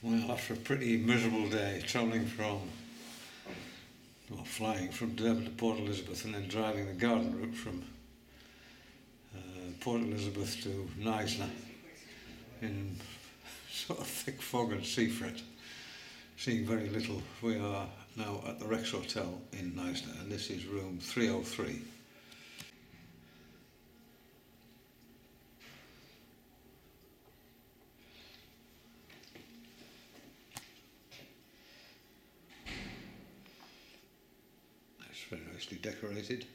Well, after a pretty miserable day travelling flying from Durban to Port Elizabeth and then driving the garden route from Port Elizabeth to Knysna in sort of thick fog and sea fret, seeing very little, we are now at the Rex Hotel in Knysna, and this is room 303. Very nicely decorated.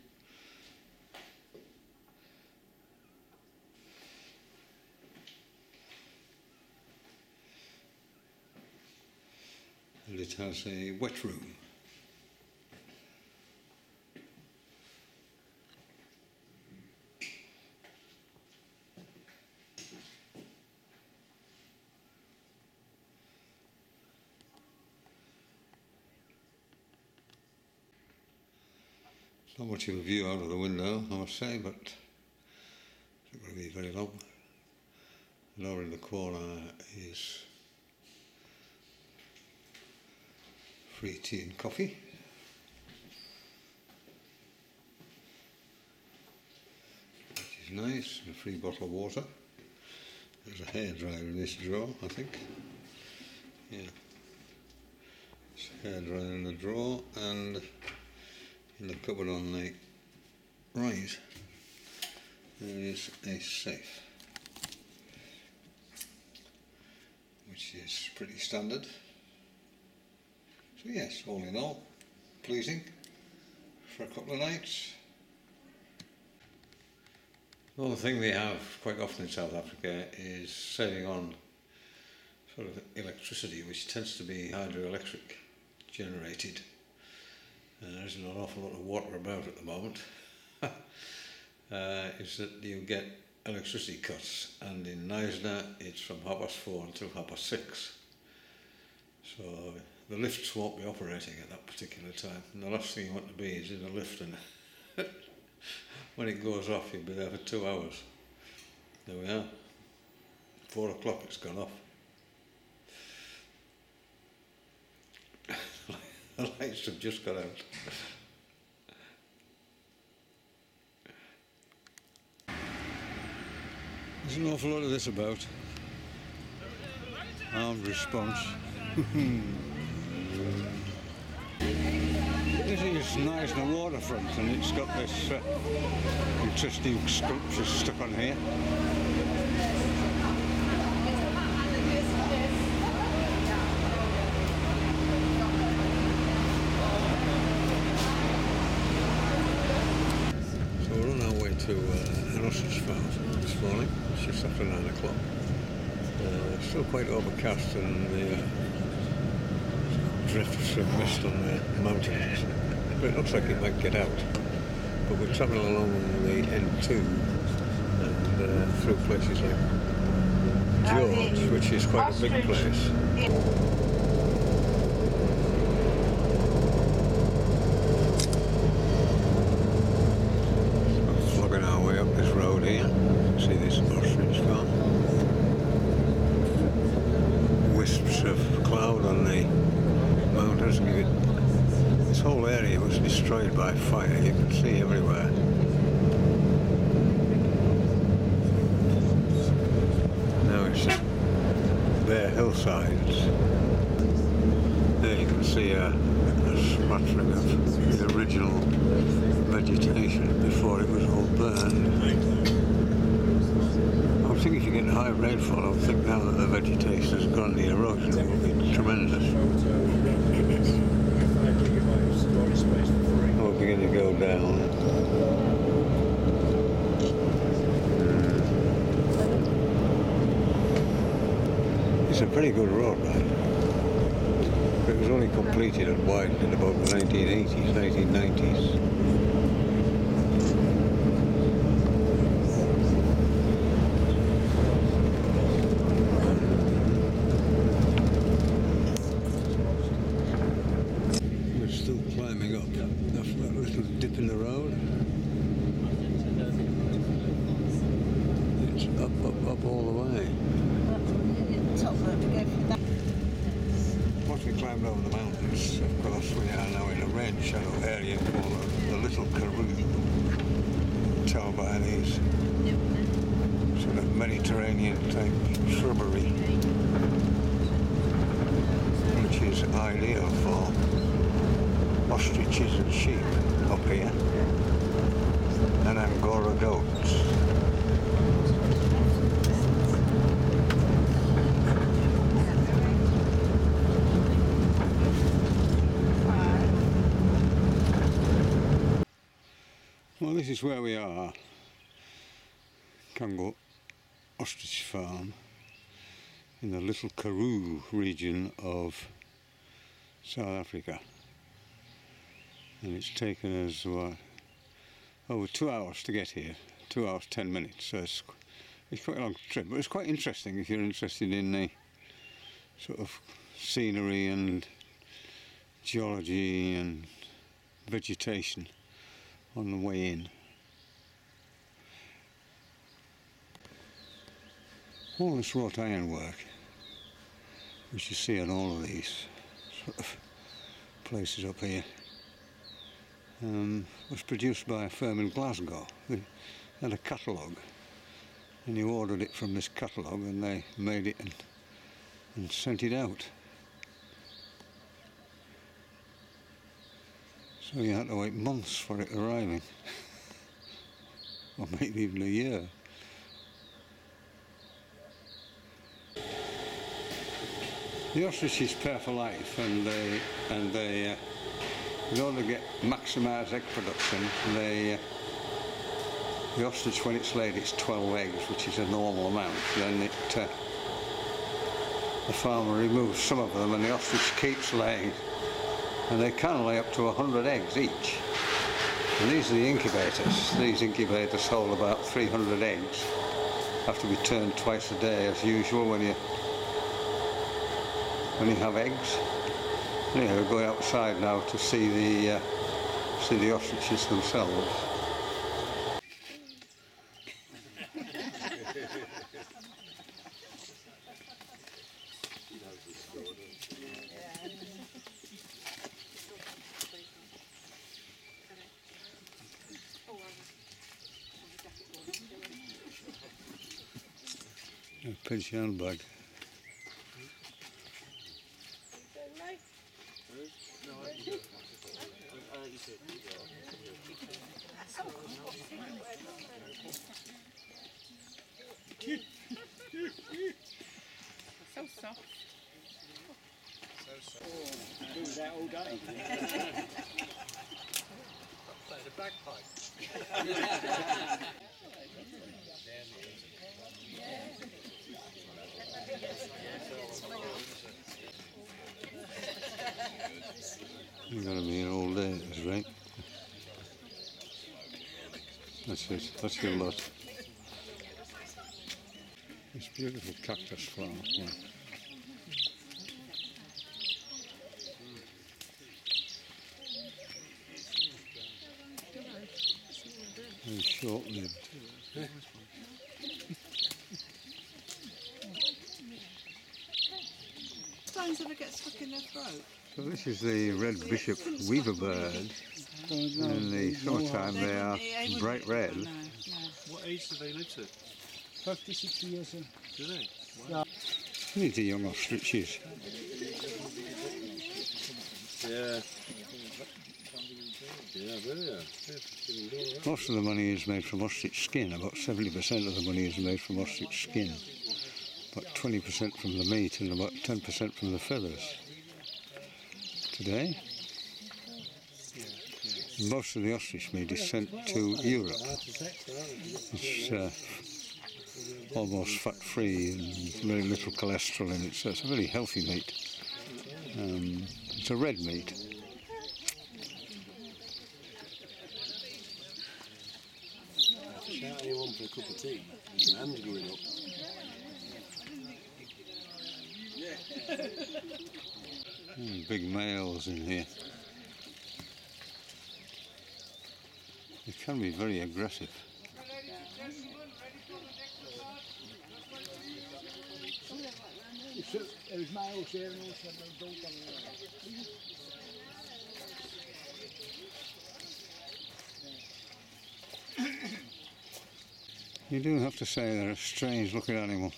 And it has a wet room. Not much of a view out of the window, I must say, but it's not going to be very long. And over in the corner is free tea and coffee. Which is nice, and a free bottle of water. There's a hairdryer in this drawer, I think. Yeah. There's a hairdryer in the drawer, and in the cupboard on the right there is a safe, which is pretty standard. So yes, all in all, pleasing for a couple of nights. Another thing we have quite often in South Africa is sailing on sort of electricity, which tends to be hydroelectric generated. There isn't an awful lot of water about at the moment. Is that you get electricity cuts, and in Knysna it's from 4:30 until 6:30. So the lifts won't be operating at that particular time, and the last thing you want to be is in a lift and when it goes off you'll be there for 2 hours. There we are, 4 o'clock it's gone off. The lights have just got out. There's an awful lot of this about. Armed response. This is Knysna waterfront, and it's got this interesting sculpture stuck on here. To an ostrich farm this morning, it's just after 9 o'clock. Still quite overcast, and the drifts of mist on the mountains, but it looks like it might get out. But we're travelling along the N2 and through places like George, which is quite a big place. See this ostrich farm. Wisps of cloud on the mountains. This whole area was destroyed by fire. You can see everywhere. Now it's bare hillsides. There you can see a smattering of the original vegetation before it was all burned. I think if you get high rainfall, I would think now that the vegetation has gone, the erosion will be tremendous. Oh, we're beginning to go down. It's a pretty good road, right? But it was only completed and widened in about the 1980s, 1990s. Dip in the road. It's up all the way. climbed over the mountains. Of course, we are now in a rain shadow area called the Little Karoo. You can tell by these sort of Mediterranean type shrubbery, which is ideal for ostriches and sheep up here, and Angora goats. Well, this is where we are, Cango Ostrich Farm, in the Little Karoo region of South Africa, and it's taken us over 2 hours to get here, 2 hours 10 minutes, so it's quite a long trip, but it's quite interesting if you're interested in the sort of scenery and geology and vegetation on the way in. All this wrought iron work, which you see on all of these sort of places up here, was produced by a firm in Glasgow. They had a catalogue, and you ordered it from this catalogue, and they made it and sent it out. So you had to wait months for it arriving, or maybe even a year. The ostriches pair for life, and they in order to get maximised egg production, the ostrich, when it's laid its 12 eggs, which is a normal amount, then the farmer removes some of them, and the ostrich keeps laying. And they can lay up to 100 eggs each. And these are the incubators. These incubators hold about 300 eggs. Have to be turned twice a day as usual when you have eggs. Anyway, we're going outside now to see the ostriches themselves. A pigeon bug. So soft. Do that all day. Play the bagpipe. You're going to be here all day, that's right. That's it, that's your lot. This beautiful cactus flower, yeah. Very short-lived. Stones ever get stuck in their throat? So this is the red bishop weaver bird. In the summertime they are bright red. No. What age do they live to? 50, 60 years. Do they? Wow. These are young ostriches. Yeah. Yeah, there are. Most of the money is made from ostrich skin. About 70% of the money is made from ostrich skin. About 20% from the meat and about 10% from the feathers. Today, most of the ostrich meat is sent to Europe. It's almost fat-free and very little cholesterol in it, so it's a very healthy meat. It's a red meat. Shout anyone for a cup of tea. My hand's going up. Big males in here. They can be very aggressive. It's It was my house here and also my boat on the way. You do have to say they're a strange looking animal.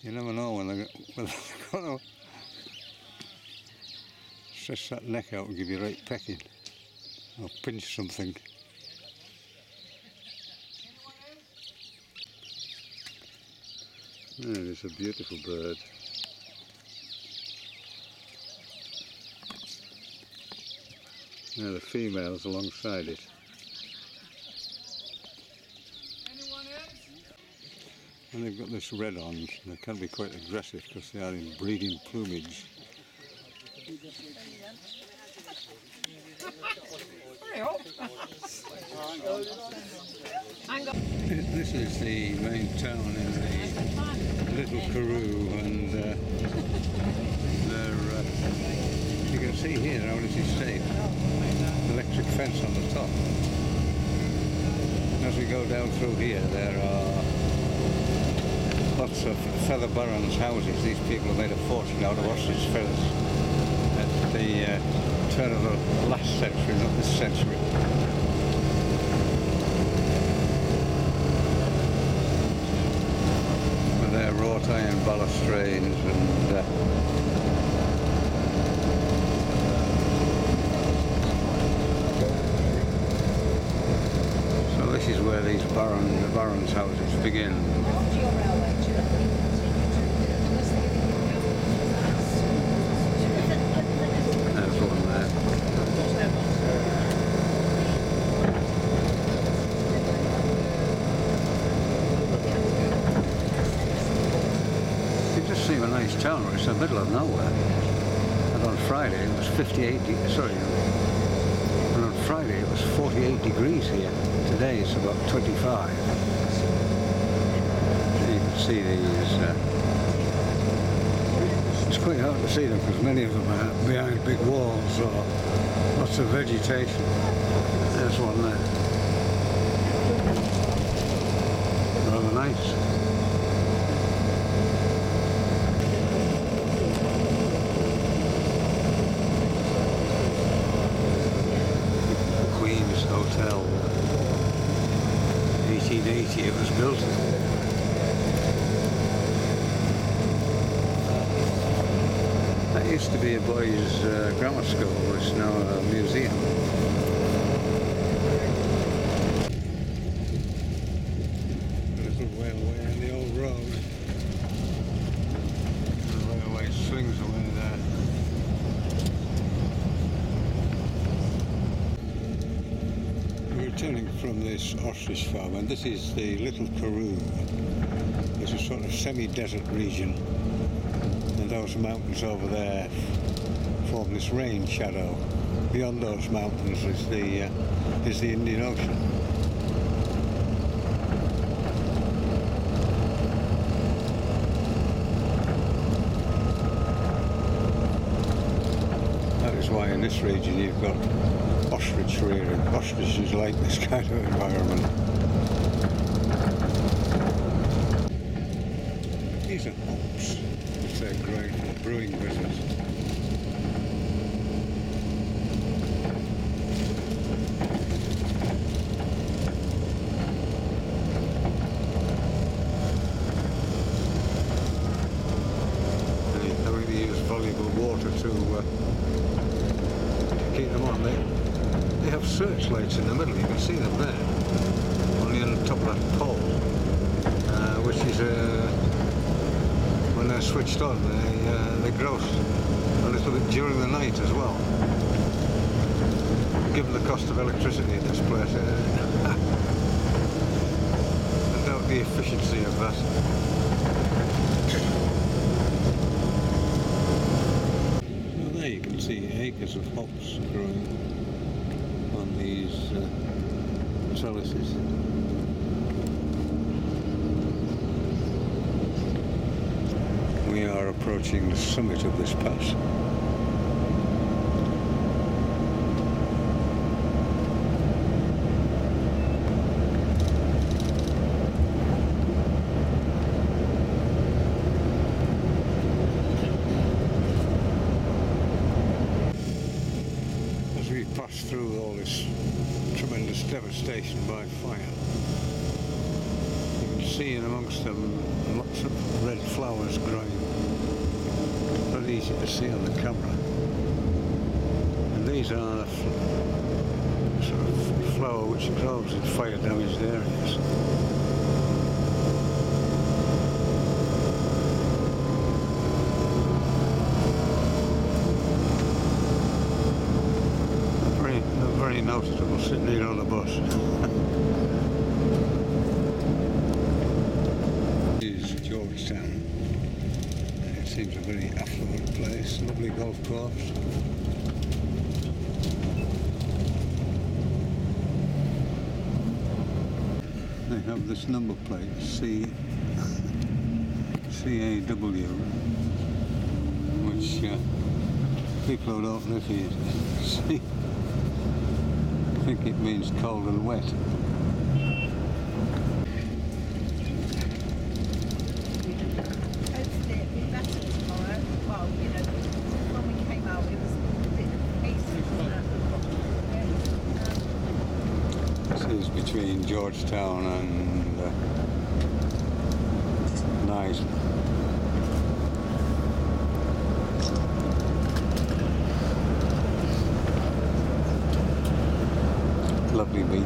You never know when they're going to stretch that neck out and give you right pecking or pinch something. Yeah, it's a beautiful bird. Yeah, the female's alongside it. And they've got this red on. They can be quite aggressive because they are in breeding plumage. This is the main town in the Little Karoo, and you can see here how it is stayed. Electric fence on the top. As we go down through here, there are lots of feather barons' houses. These people have made a fortune out of ostrich feathers at the turn of the last century, not this century. And they're wrought iron balustrades and so this is where these the barons' houses begin. There's one there. It does seem a nice town, but it's in the middle of nowhere. And on Friday it was 48 degrees here. Today it's about 25. You can see these. It's quite hard to see them because many of them are behind big walls or lots of vegetation. There's one there. Rather nice. Hotel, 1880 it was built. That used to be a boys' grammar school, it's now a museum. A little railway on the old road. The railway swings away there. Returning from this ostrich farm, and this is the Little Karoo. It's a sort of semi-desert region, and those mountains over there form this rain shadow. Beyond those mountains is the Indian Ocean. That is why in this region you've got ostrich rearing. Ostriches like this kind of environment. These are hops, which they're great for the brewing business. They really use valuable water to keep them on. They have searchlights in the middle, you can see them there, only on the top of that pole, which is, when they're switched on, they grow a little bit during the night as well. Given the cost of electricity in this place, I doubt the efficiency of that. Well, there you can see acres of hops growing on these trellises. We are approaching the summit of this pass. devastation by fire. You can see in amongst them lots of red flowers growing. Very easy to see on the camera. And these are the sort of flower which grows in fire damaged areas. Very noticeable sitting here on the bus. This is Georgetown. It seems a very affluent place, lovely golf course. They have this number plate, CAW, which people who don't live here see. I think it means cold and wet. I'd say it'd be better tomorrow. Well, you know, when we came out, it was a bit hazy, wasn't it? This is between Georgetown and Knysna. Lovely beach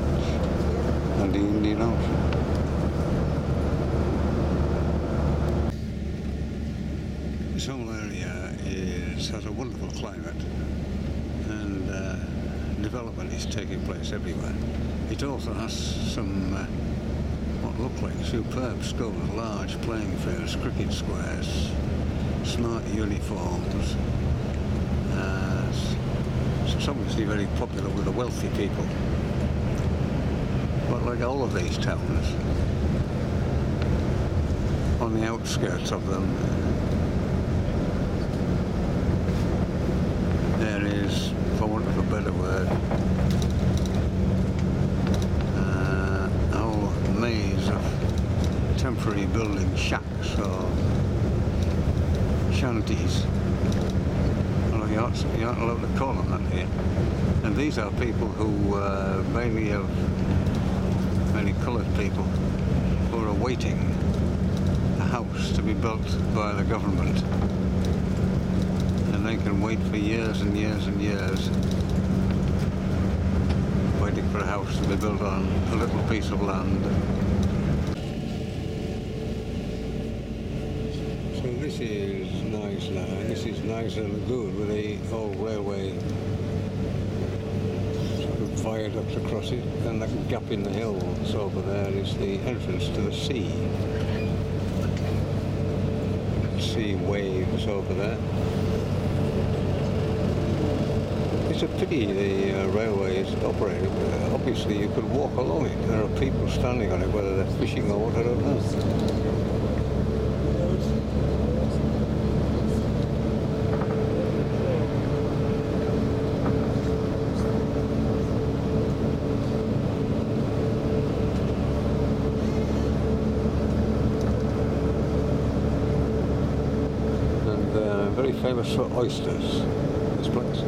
and the Indian Ocean. This whole area has a wonderful climate, and development is taking place everywhere. It also has some what look like superb schools, large playing fields, cricket squares, smart uniforms. It's obviously very popular with the wealthy people. But like all of these towns, on the outskirts of them, there is, for want of a better word, a whole maze of temporary building shacks or shanties. Well, you aren't allowed to call them that here. And these are people who mainly have many coloured people who are awaiting a house to be built by the government, and they can wait for years and years and years waiting for a house to be built on a little piece of land. So this is Knysna, and this is Knysna Lagoon with the old railway viaduct across it, and that gap in the hills over there is the entrance to the sea. You can see waves over there. It's a pity the railway is operated. Obviously you could walk along it. There are people standing on it, whether they're fishing or what, I don't know. Very famous for oysters, this place.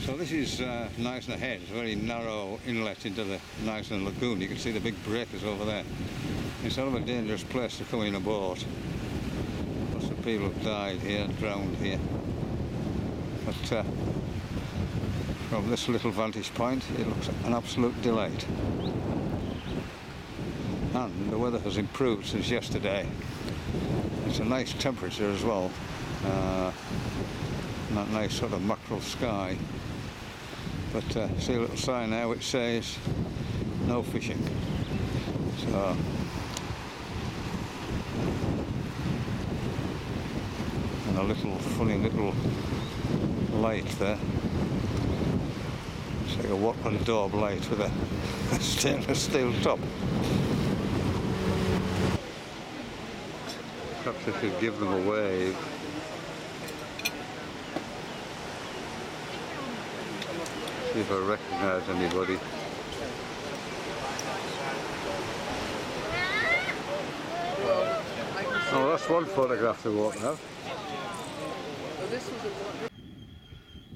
So this is Knysna Head, a very narrow inlet into the Knysna Lagoon. You can see the big breakers over there. It's sort of a dangerous place to come in a boat. Lots of people have died here, drowned here. But from this little vantage point, it looks an absolute delight. And the weather has improved since yesterday. It's a nice temperature as well. That nice sort of mackerel sky. But see a little sign there which says no fishing. So and a little funny little light there. It's like a Watland daub light with a stainless steel top. Perhaps I should give them a wave. See if I recognise anybody. I Oh, that's one photograph they won't have. Well, this was a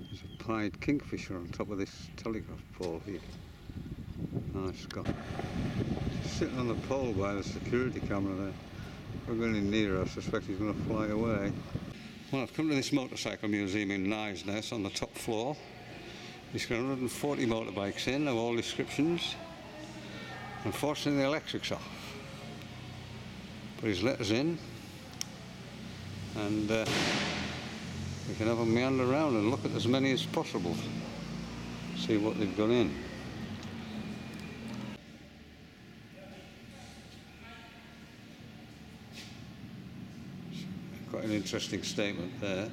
There's a pied kingfisher on top of this telegraph pole here. Nice guy. Sitting on the pole by the security camera there. If we're going any nearer, I suspect he's going to fly away. Well, I've come to this motorcycle museum in Knysna. It's on the top floor. It's got 140 motorbikes in of all descriptions. Unfortunately, the electric's off. But he's let us in, and we can have a meander around and look at as many as possible. See what they've got in. Quite an interesting statement there.